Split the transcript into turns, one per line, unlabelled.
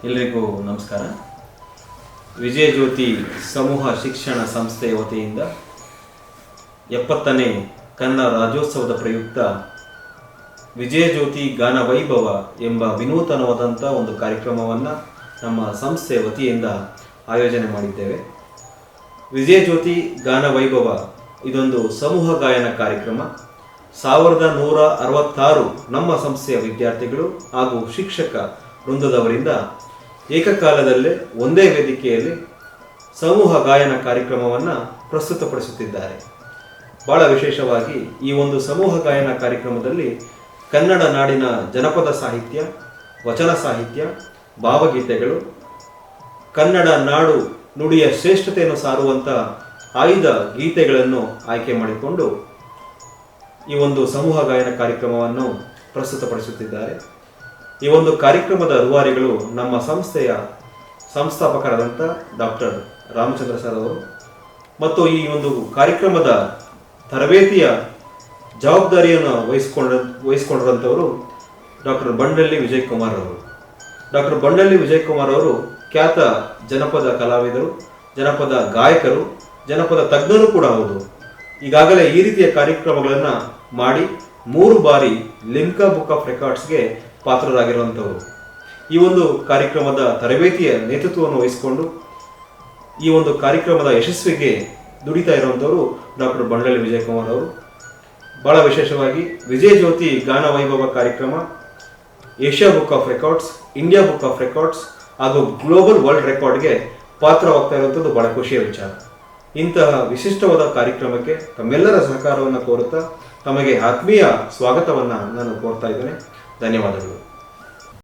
ಎಲ್ಲರಿಗೂ ನಮಸ್ಕಾರ. ವಿಜಯ ಜ್ಯೋತಿ ಸಮೂಹ ಶಿಕ್ಷಣ ಸಂಸ್ಥೆಯ ವತಿಯಿಂದ 70ನೇ ಕನ್ನಡ ರಾಜ್ಯೋತ್ಸವದ ಪ್ರಯುಕ್ತ ವಿಜಯ ಜ್ಯೋತಿ ಗಾನ ವೈಭವ ಎಂಬ ವಿನೂತನವಾದಂಥ ಒಂದು ಕಾರ್ಯಕ್ರಮವನ್ನು ನಮ್ಮ ಸಂಸ್ಥೆಯ ವತಿಯಿಂದ ಆಯೋಜನೆ ಮಾಡಿದ್ದೇವೆ. ವಿಜಯ ಜ್ಯೋತಿ ಗಾನ ವೈಭವ ಇದೊಂದು ಸಮೂಹ ಗಾಯನ ಕಾರ್ಯಕ್ರಮ. 1166 ನಮ್ಮ ಸಂಸ್ಥೆಯ ವಿದ್ಯಾರ್ಥಿಗಳು ಹಾಗೂ ಶಿಕ್ಷಕ ವೃಂದದವರಿಂದ ಏಕಕಾಲದಲ್ಲೇ ಒಂದೇ ವೇದಿಕೆಯಲ್ಲಿ ಸಮೂಹ ಗಾಯನ ಕಾರ್ಯಕ್ರಮವನ್ನು ಪ್ರಸ್ತುತಪಡಿಸುತ್ತಿದ್ದಾರೆ. ಬಹಳ ವಿಶೇಷವಾಗಿ ಈ ಒಂದು ಸಮೂಹ ಗಾಯನ ಕಾರ್ಯಕ್ರಮದಲ್ಲಿ ಕನ್ನಡ ನಾಡಿನ ಜನಪದ ಸಾಹಿತ್ಯ, ವಚನ ಸಾಹಿತ್ಯ, ಭಾವಗೀತೆಗಳು, ಕನ್ನಡ ನಾಡು ನುಡಿಯ ಶ್ರೇಷ್ಠತೆಯನ್ನು ಸಾರುವಂಥ ಆಯ್ದ ಗೀತೆಗಳನ್ನು ಆಯ್ಕೆ ಮಾಡಿಕೊಂಡು ಈ ಒಂದು ಸಮೂಹ ಗಾಯನ ಕಾರ್ಯಕ್ರಮವನ್ನು ಪ್ರಸ್ತುತಪಡಿಸುತ್ತಿದ್ದಾರೆ. ಈ ಒಂದು ಕಾರ್ಯಕ್ರಮದ ರೂವಾರಿಗಳು ನಮ್ಮ ಸಂಸ್ಥೆಯ ಸಂಸ್ಥಾಪಕರಾದಂಥ ಡಾಕ್ಟರ್ ರಾಮಚಂದ್ರ ಸರ್ ಅವರು ಮತ್ತು ಈ ಒಂದು ಕಾರ್ಯಕ್ರಮದ ತರಬೇತಿಯ ಜವಾಬ್ದಾರಿಯನ್ನು ವಹಿಸಿಕೊಂಡಿರುವಂಥವರು ಡಾಕ್ಟರ್ ಬಂಡಳ್ಳಿ ವಿಜಯ್ ಕುಮಾರ್ ಅವರು. ಡಾಕ್ಟರ್ ಬಂಡಳ್ಳಿ ವಿಜಯ್ ಕುಮಾರ್ ಅವರು ಖ್ಯಾತ ಜನಪದ ಕಲಾವಿದರು, ಜನಪದ ಗಾಯಕರು, ಜನಪದ ತಜ್ಞರು ಕೂಡ ಹೌದು. ಈಗಾಗಲೇ ಈ ರೀತಿಯ ಕಾರ್ಯಕ್ರಮಗಳನ್ನು ಮಾಡಿ 3 ಬಾರಿ ಲಿಮ್ಕಾ ಬುಕ್ ಆಫ್ ರೆಕಾರ್ಡ್ಸ್ಗೆ ಪಾತ್ರರಾಗಿರುವಂಥವರು. ಈ ಒಂದು ಕಾರ್ಯಕ್ರಮದ ತರಬೇತಿಯ ನೇತೃತ್ವವನ್ನು ವಹಿಸಿಕೊಂಡು ಈ ಒಂದು ಕಾರ್ಯಕ್ರಮದ ಯಶಸ್ವಿಗೆ ದುಡಿತಾ ಇರುವಂಥವರು ಡಾಕ್ಟರ್ ಬಂಡಳ್ಳಿ ವಿಜಯ್ ಕುಮಾರ್ ಅವರು. ಬಹಳ ವಿಶೇಷವಾಗಿ ವಿಜಯ ಜ್ಯೋತಿ ಗಾನ ವೈಭವ ಕಾರ್ಯಕ್ರಮ Asia book of records, India book of records ಹಾಗೂ ಗ್ಲೋಬಲ್ ವರ್ಲ್ಡ್ ರೆಕಾರ್ಡ್ಗೆ ಪಾತ್ರವಾಗ್ತಾ ಇರುವಂಥದ್ದು ಬಹಳ ಖುಷಿಯ ವಿಚಾರ. ಇಂತಹ ವಿಶಿಷ್ಟವಾದ ಕಾರ್ಯಕ್ರಮಕ್ಕೆ ತಮ್ಮೆಲ್ಲರ ಸಹಕಾರವನ್ನು ಕೋರುತ್ತಾ ತಮಗೆ ಆತ್ಮೀಯ ಸ್ವಾಗತವನ್ನು ನಾನು ಕೋರ್ತಾ ಇದ್ದೇನೆ. ಧನ್ಯವಾದಗಳು.